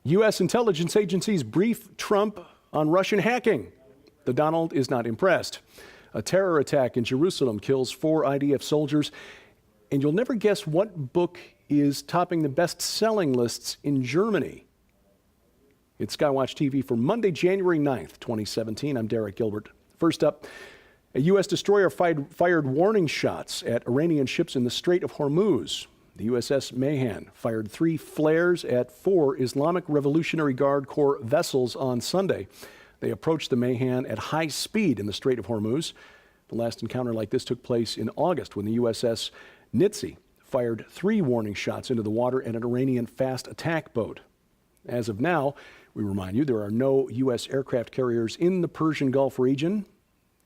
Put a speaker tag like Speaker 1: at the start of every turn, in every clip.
Speaker 1: U.S. intelligence agencies brief Trump on Russian hacking. The Donald is not impressed. A terror attack in Jerusalem kills 4 IDF soldiers. And you'll never guess what book is topping the best-selling lists in Germany. It's SkyWatchTV for Monday, January 9th, 2017. I'm Derek Gilbert. First up, a U.S. destroyer fired warning shots at Iranian ships in the Strait of Hormuz. The USS Mahan fired 3 flares at 4 Islamic Revolutionary Guard Corps vessels on Sunday. They approached the Mahan at high speed in the Strait of Hormuz. The last encounter like this took place in August when the USS Nitze fired 3 warning shots into the water at an Iranian fast attack boat. As of now, we remind you, there are no U.S. aircraft carriers in the Persian Gulf region.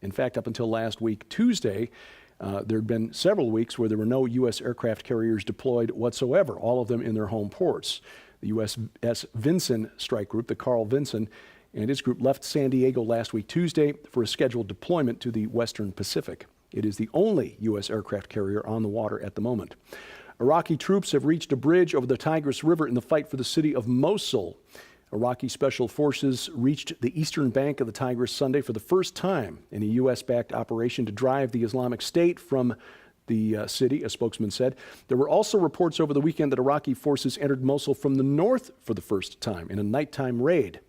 Speaker 1: In fact, up until last week, Tuesday, there had been several weeks where there were no U.S. aircraft carriers deployed whatsoever, all of them in their home ports. The USS Vinson strike group, the Carl Vinson, and its group left San Diego last week, Tuesday, for a scheduled deployment to the Western Pacific. It is the only U.S. aircraft carrier on the water at the moment. Iraqi troops have reached a bridge over the Tigris River in the fight for the city of Mosul. Iraqi special forces reached the eastern bank of the Tigris Sunday for the first time in a U.S.-backed operation to drive the Islamic State from the city, a spokesman said. There were also reports over the weekend that Iraqi forces entered Mosul from the north for the first time in a nighttime raid.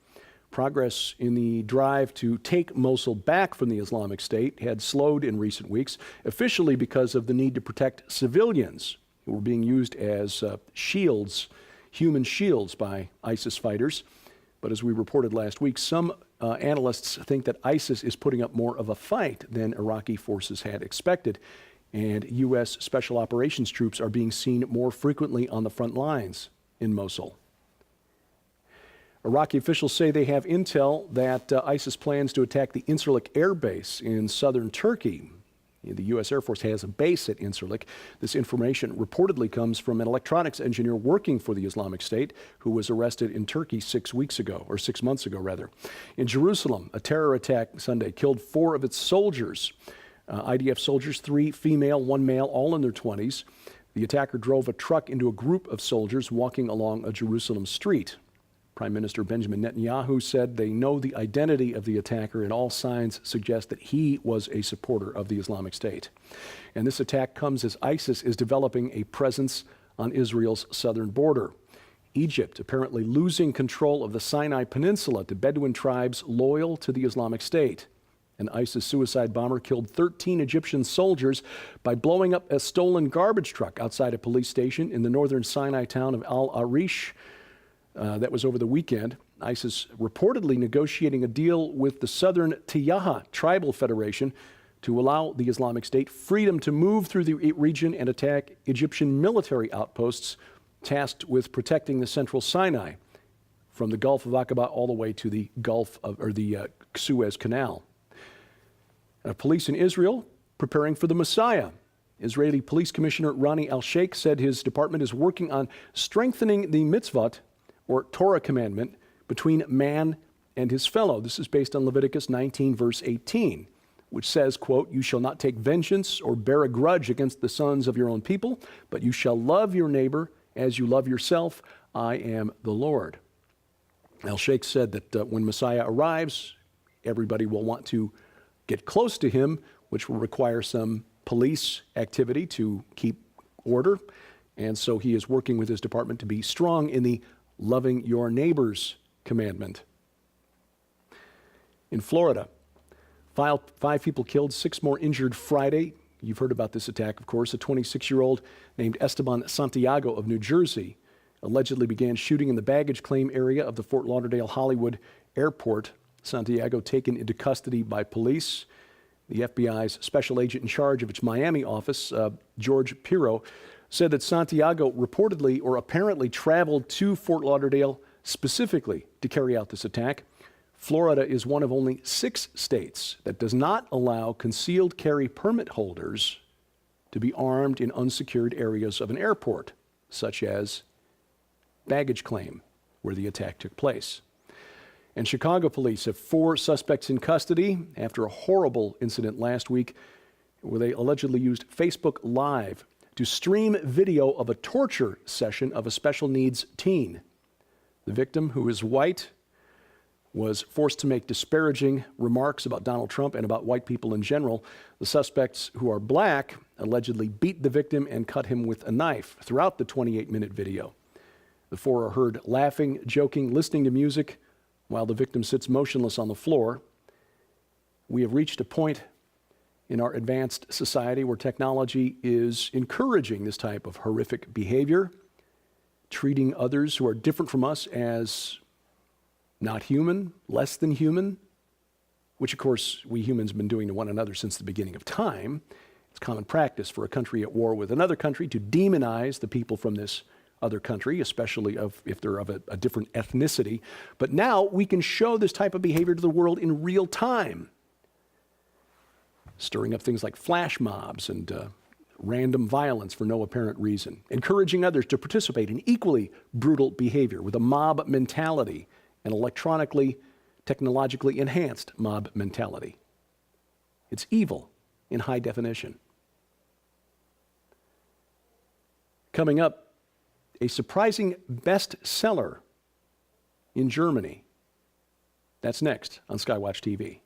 Speaker 1: Progress in the drive to take Mosul back from the Islamic State had slowed in recent weeks, officially because of the need to protect civilians who were being used as shields, human shields by ISIS fighters. But as we reported last week, some analysts think that ISIS is putting up more of a fight than Iraqi forces had expected, and U.S. Special Operations troops are being seen more frequently on the front lines in Mosul. Iraqi officials say they have intel that ISIS plans to attack the Incirlik Air Base in southern Turkey. The U.S. Air Force has a base at Incirlik. This information reportedly comes from an electronics engineer working for the Islamic State who was arrested in Turkey 6 months ago, rather. In Jerusalem, a terror attack Sunday killed 4 of its soldiers. IDF soldiers, 3 female, 1 male, all in their 20s. The attacker drove a truck into a group of soldiers walking along a Jerusalem street. Prime Minister Benjamin Netanyahu said they know the identity of the attacker and all signs suggest that he was a supporter of the Islamic State. And this attack comes as ISIS is developing a presence on Israel's southern border. Egypt apparently losing control of the Sinai Peninsula to Bedouin tribes loyal to the Islamic State. An ISIS suicide bomber killed 13 Egyptian soldiers by blowing up a stolen garbage truck outside a police station in the northern Sinai town of Al-Arish. That was over the weekend. ISIS reportedly negotiating a deal with the Southern Tiyaha Tribal Federation to allow the Islamic State freedom to move through the region and attack Egyptian military outposts tasked with protecting the central Sinai from the Gulf of Aqaba all the way to the Suez Canal. Police in Israel preparing for the Messiah. Israeli Police Commissioner Rani Al-Sheikh said his department is working on strengthening the mitzvot, or Torah commandment, between man and his fellow. This is based on Leviticus 19, verse 18, which says, quote, "You shall not take vengeance or bear a grudge against the sons of your own people, but you shall love your neighbor as you love yourself. I am the Lord." Al-Sheikh said that when Messiah arrives, everybody will want to get close to him, which will require some police activity to keep order. And so he is working with his department to be strong in the loving your neighbor's commandment. In Florida, 5 people killed, 6 more injured Friday. You've heard about this attack, of course. A 26-year-old named Esteban Santiago of New Jersey allegedly began shooting in the baggage claim area of the Fort Lauderdale Hollywood Airport. Santiago taken into custody by police. The FBI's special agent in charge of its Miami office, George Pirro, said that Santiago reportedly or apparently traveled to Fort Lauderdale specifically to carry out this attack. Florida is one of only 6 states that does not allow concealed carry permit holders to be armed in unsecured areas of an airport, such as baggage claim, where the attack took place. And Chicago police have 4 suspects in custody after a horrible incident last week where they allegedly used Facebook Live to stream video of a torture session of a special needs teen. The victim, who is white, was forced to make disparaging remarks about Donald Trump and about white people in general. The suspects, who are black, allegedly beat the victim and cut him with a knife throughout the 28-minute video. The four are heard laughing, joking, listening to music, while the victim sits motionless on the floor. We have reached a point in our advanced society where technology is encouraging this type of horrific behavior, treating others who are different from us as not human, less than human, which of course we humans have been doing to one another since the beginning of time. It's common practice for a country at war with another country to demonize the people from this other country, especially if they're of a different ethnicity. But now we can show this type of behavior to the world in real time, stirring up things like flash mobs and random violence for no apparent reason, encouraging others to participate in equally brutal behavior with a mob mentality, an electronically, technologically enhanced mob mentality. It's evil in high definition. Coming up, a surprising bestseller in Germany. That's next on SkyWatch TV.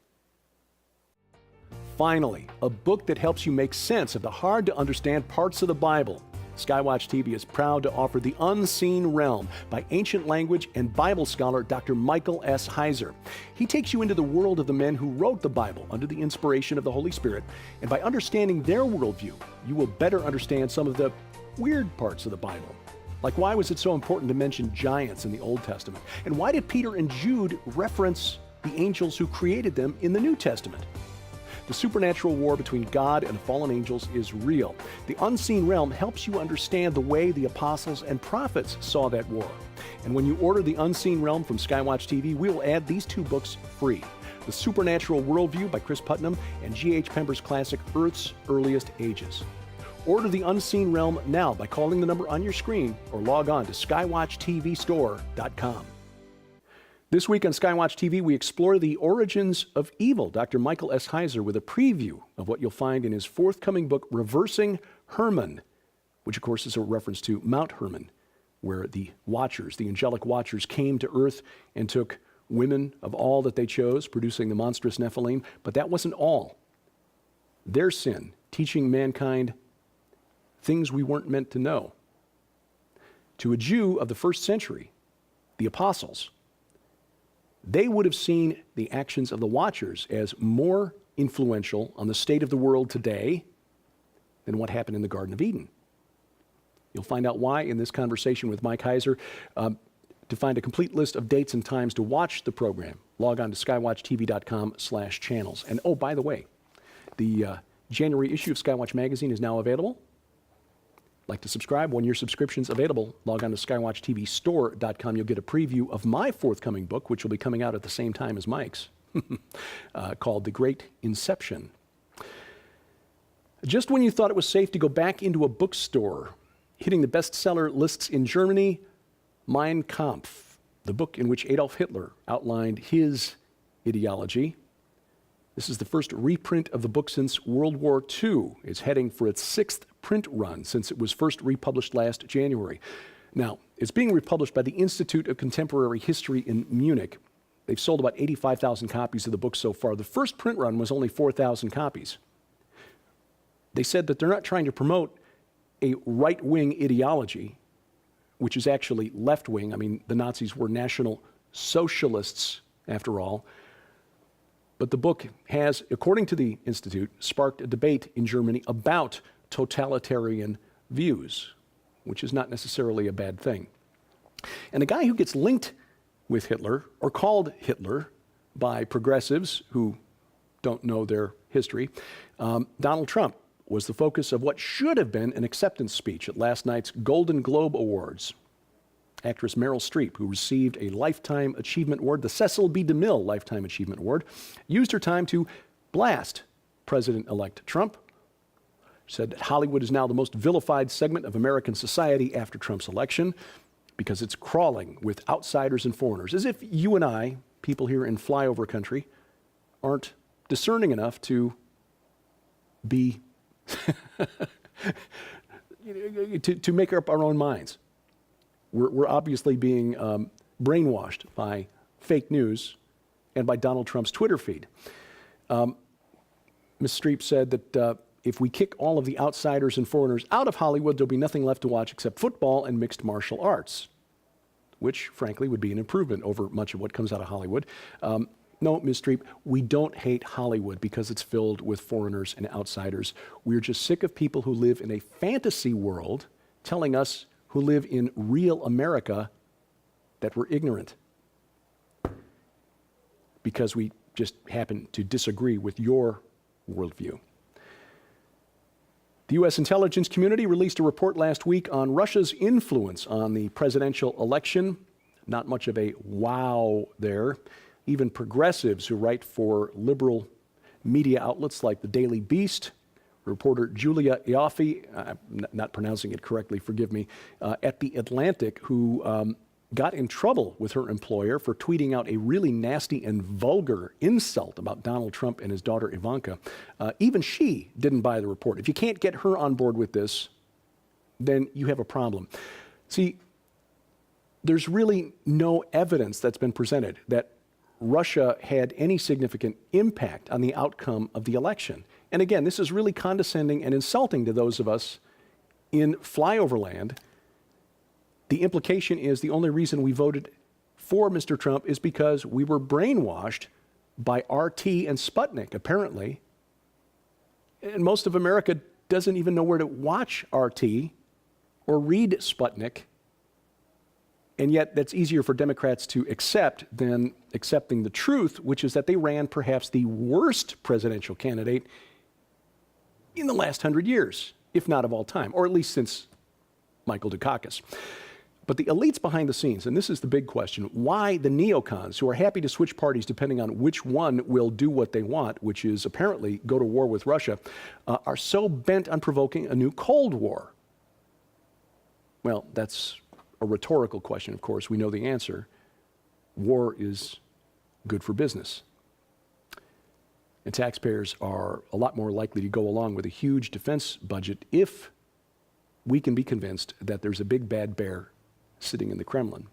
Speaker 1: Finally, a book that helps you make sense of the hard-to-understand parts of the Bible. SkyWatch TV is proud to offer The Unseen Realm by ancient language and Bible scholar Dr. Michael S. Heiser. He takes you into the world of the men who wrote the Bible under the inspiration of the Holy Spirit, and by understanding their worldview, you will better understand some of the weird parts of the Bible. Like, why was it so important to mention giants in the Old Testament? And why did Peter and Jude reference the angels who created them in the New Testament? The supernatural war between God and fallen angels is real. The Unseen Realm helps you understand the way the apostles and prophets saw that war. And when you order The Unseen Realm from SkyWatch TV, we will add these two books free: The Supernatural Worldview by Chris Putnam and G.H. Pember's classic Earth's Earliest Ages. Order The Unseen Realm now by calling the number on your screen or log on to skywatchtvstore.com. This week on SkyWatch TV, we explore the origins of evil. Dr. Michael S. Heiser with a preview of what you'll find in his forthcoming book, Reversing Hermon, which of course is a reference to Mount Hermon, where the Watchers, the angelic Watchers, came to earth and took women of all that they chose, producing the monstrous Nephilim. But that wasn't all. Their sin, teaching mankind things we weren't meant to know. To a Jew of the first century, the apostles, they would have seen the actions of the Watchers as more influential on the state of the world today than what happened in the Garden of Eden. You'll find out why in this conversation with Mike Heiser. To find a complete list of dates and times to watch the program, log on to skywatchtv.com/channels. And oh, by the way, the January issue of Skywatch Magazine is now available. Like to subscribe? 1-year subscription's available. Log on to skywatchtvstore.com. You'll get a preview of my forthcoming book, which will be coming out at the same time as Mike's, called The Great Inception. Just when you thought it was safe to go back into a bookstore, hitting the bestseller lists in Germany, Mein Kampf, the book in which Adolf Hitler outlined his ideology. This is the first reprint of the book since World War II. It's heading for its 6th print run since it was first republished last January. Now, it's being republished by the Institute of Contemporary History in Munich. They've sold about 85,000 copies of the book so far. The first print run was only 4,000 copies. They said that they're not trying to promote a right-wing ideology, which is actually left-wing. I mean, the Nazis were National Socialists, after all. But the book has, according to the Institute, sparked a debate in Germany about totalitarian views, which is not necessarily a bad thing. And a guy who gets linked with Hitler, or called Hitler, by progressives who don't know their history, Donald Trump, was the focus of what should have been an acceptance speech at last night's Golden Globe Awards. Actress Meryl Streep, who received a Lifetime Achievement Award, the Cecil B. DeMille Lifetime Achievement Award, used her time to blast President-elect Trump. Said that Hollywood is now the most vilified segment of American society after Trump's election because it's crawling with outsiders and foreigners, as if you and I, people here in flyover country, aren't discerning enough to be to make up our own minds. We're obviously being brainwashed by fake news and by Donald Trump's Twitter feed. Ms. Streep said that if we kick all of the outsiders and foreigners out of Hollywood, there'll be nothing left to watch except football and mixed martial arts, which, frankly, would be an improvement over much of what comes out of Hollywood. No, Ms. Streep, we don't hate Hollywood because it's filled with foreigners and outsiders. We're just sick of people who live in a fantasy world telling us who live in real America that we're ignorant because we just happen to disagree with your worldview. The U.S. intelligence community released a report last week on Russia's influence on the presidential election. Not much of a wow there. Even progressives who write for liberal media outlets like the Daily Beast, reporter Julia Ioffe, I'm not pronouncing it correctly, forgive me, at The Atlantic, who got in trouble with her employer for tweeting out a really nasty and vulgar insult about Donald Trump and his daughter Ivanka. Even she didn't buy the report. If you can't get her on board with this, then you have a problem. See, there's really no evidence that's been presented that Russia had any significant impact on the outcome of the election. And again, this is really condescending and insulting to those of us in flyover land. The implication is the only reason we voted for Mr. Trump is because we were brainwashed by RT and Sputnik, apparently. And most of America doesn't even know where to watch RT or read Sputnik. And yet that's easier for Democrats to accept than accepting the truth, which is that they ran perhaps the worst presidential candidate in the last 100 years, if not of all time, or at least since Michael Dukakis. But the elites behind the scenes, and this is the big question, why the neocons, who are happy to switch parties depending on which one will do what they want, which is apparently go to war with Russia, are so bent on provoking a new Cold War? Well, that's a rhetorical question, of course. We know the answer. War is good for business. And taxpayers are a lot more likely to go along with a huge defense budget if we can be convinced that there's a big bad bear sitting in the Kremlin.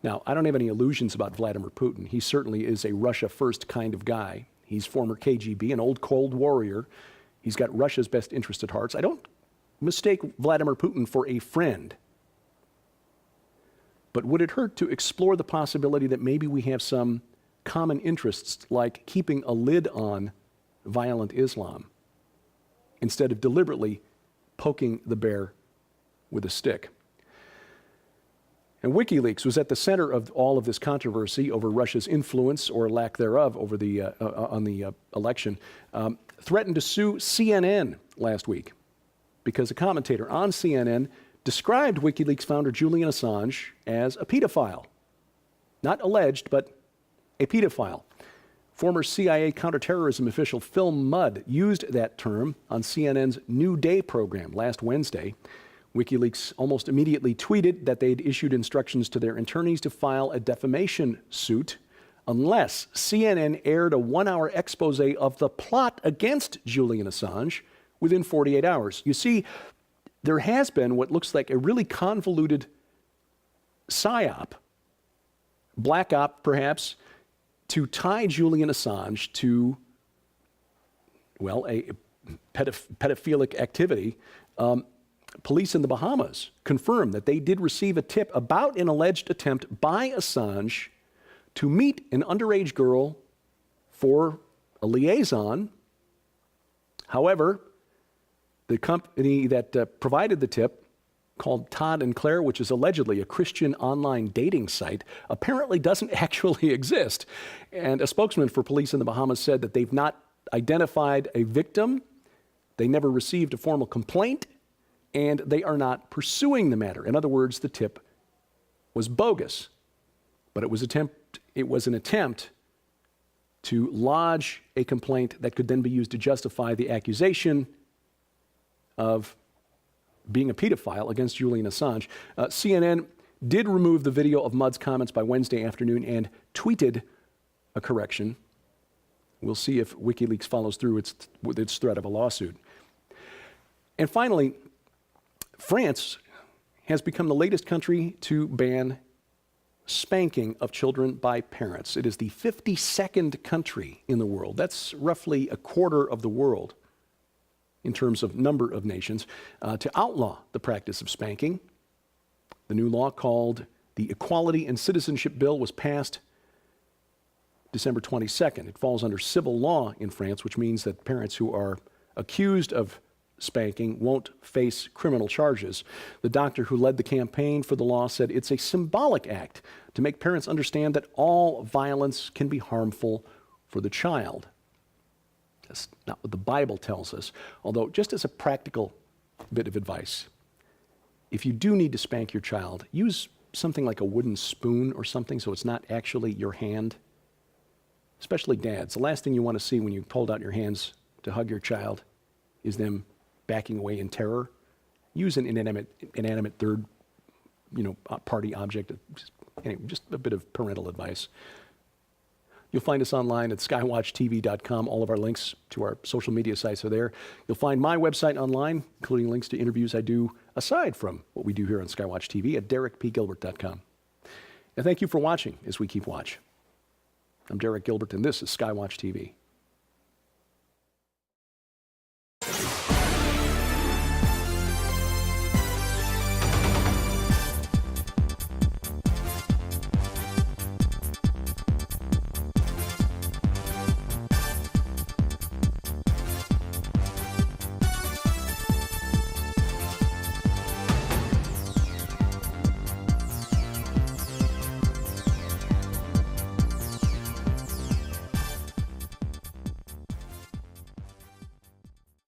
Speaker 1: Now, I don't have any illusions about Vladimir Putin. He certainly is a Russia-first kind of guy. He's former KGB, an old Cold Warrior. He's got Russia's best interest at heart. I don't mistake Vladimir Putin for a friend. But would it hurt to explore the possibility that maybe we have some common interests, like keeping a lid on violent Islam, instead of deliberately poking the bear with a stick? And WikiLeaks was at the center of all of this controversy over Russia's influence, or lack thereof, over on the election, threatened to sue CNN last week because a commentator on CNN described WikiLeaks founder Julian Assange as a pedophile. Not alleged, but a pedophile. Former CIA counterterrorism official Phil Mudd used that term on CNN's New Day program last Wednesday. WikiLeaks almost immediately tweeted that they'd issued instructions to their attorneys to file a defamation suit unless CNN aired a 1-hour expose of the plot against Julian Assange within 48 hours. You see, there has been what looks like a really convoluted psyop, black op perhaps, to tie Julian Assange to, well, a pedophilic activity. Police in the Bahamas confirmed that they did receive a tip about an alleged attempt by Assange to meet an underage girl for a liaison. However, the company that provided the tip, called Todd and Claire, which is allegedly a Christian online dating site, apparently doesn't actually exist. And a spokesman for police in the Bahamas said that they've not identified a victim, they never received a formal complaint, and they are not pursuing the matter. In other words, the tip was bogus, but it was an attempt to lodge a complaint that could then be used to justify the accusation of being a pedophile against Julian Assange. CNN did remove the video of Mudd's comments by Wednesday afternoon and tweeted a correction. We'll see if WikiLeaks follows through with its threat of a lawsuit. And finally, France has become the latest country to ban spanking of children by parents. It is the 52nd country in the world. That's roughly a quarter of the world in terms of number of nations, to outlaw the practice of spanking. The new law, called the Equality and Citizenship Bill, was passed December 22nd. It falls under civil law in France, which means that parents who are accused of spanking won't face criminal charges. The doctor who led the campaign for the law said it's a symbolic act to make parents understand that all violence can be harmful for the child. That's not what the Bible tells us, although just as a practical bit of advice, if you do need to spank your child, use something like a wooden spoon or something so it's not actually your hand. Especially dads. The last thing you want to see when you hold out your hands to hug your child is them backing away in terror. Use an inanimate third, party object. Anyway, just a bit of parental advice. You'll find us online at SkyWatchTV.com. All of our links to our social media sites are there. You'll find my website online, including links to interviews I do aside from what we do here on SkyWatch TV at DerekPGilbert.com. And thank you for watching as we keep watch. I'm Derek Gilbert, and this is SkyWatch TV.